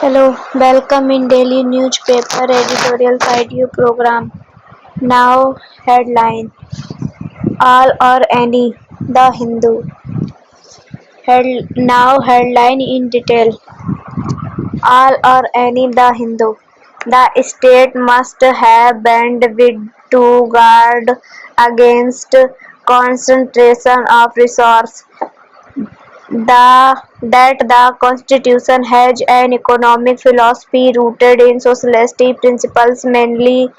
Hello, welcome in daily newspaper editorial side you program. Now headline: All or Any, The Hindu. Now headline in detail: All or Any, The Hindu. The state must have bandwidth to guard against concentration of resource. That the constitution has an economic philosophy rooted in socialist principles, mainly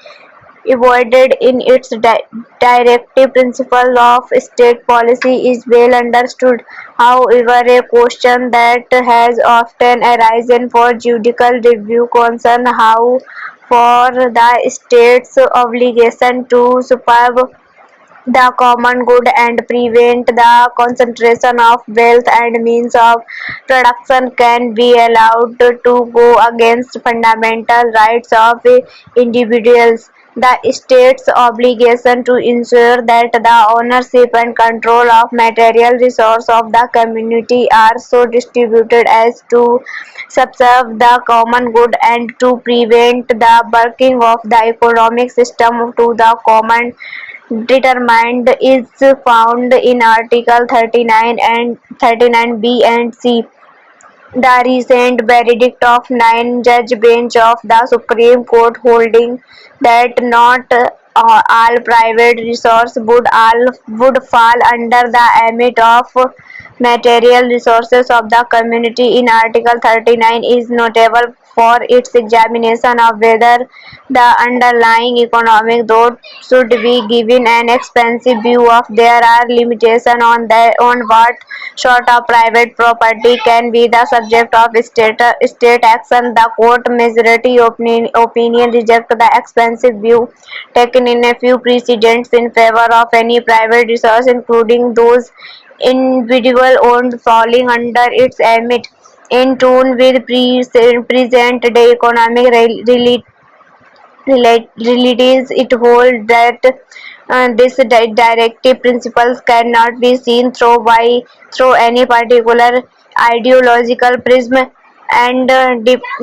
embodied in its directive principle of state policy, is well understood. However, a question that has often arisen for judicial review concerns how far the state's obligation to supervise the common good and prevent the concentration of wealth and means of production can be allowed to go against fundamental rights of individuals. The state's obligation to ensure that the ownership and control of material resources of the community are so distributed as to subserve the common good and to prevent the working of the economic system to the common determined is found in Article 39 and 39B and C. The recent verdict of 9-judge bench of the Supreme Court holding that not all private resources would fall under the ambit of material resources of the community in Article 39 is notable for its examination of whether the underlying economic thought should be given an expansive view of there are limitations on what sort of private property can be the subject of state action. The court majority opinion rejects the expansive view taken in a few precedents in favor of any private resource, including those individual owned falling under its ambit. In tune with present-day economic realities, it holds that this directive principles cannot be seen through any particular ideological prism and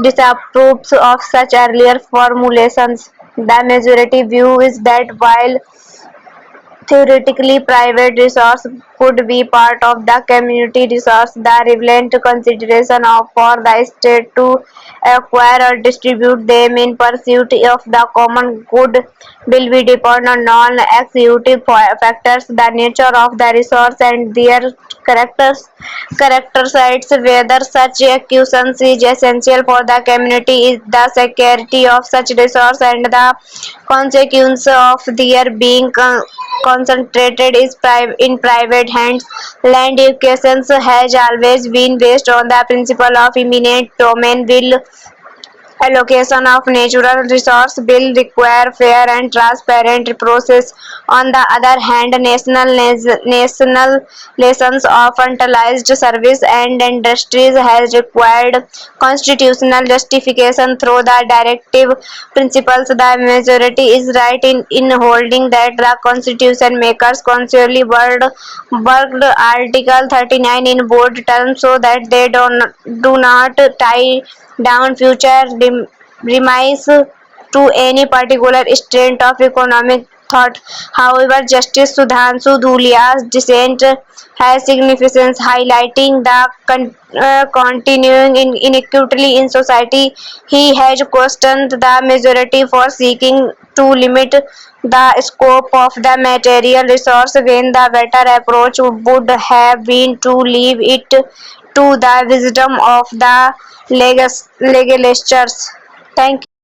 disapproves of such earlier formulations. The majority view is that while theoretically, private resource could be part of the community resource, the relevant consideration for the state to acquire or distribute them in pursuit of the common good will be depend on non-executive factors, the nature of the resource and their characteristics, whether such acquisition is essential for the community, is the security of such resource and the consequence of their being concentrated is in private hands. Land acquisitions has always been based on the principle of eminent domain. Will allocation of natural resource will require fair and transparent process. On the other hand, nations of fertilized service and industries has required constitutional justification through the directive principles. The majority is right in holding that the constitution makers consciously worked Article 39 in bold terms so that they do not tie down future remise to any particular strand of economic thought. However, Justice Sudhanshu Dhulia's dissent has significance, highlighting the continuing inequality in society. He has questioned the majority for seeking to limit the scope of the material resource when the better approach would have been to leave it to the wisdom of the legislatures. Thank you.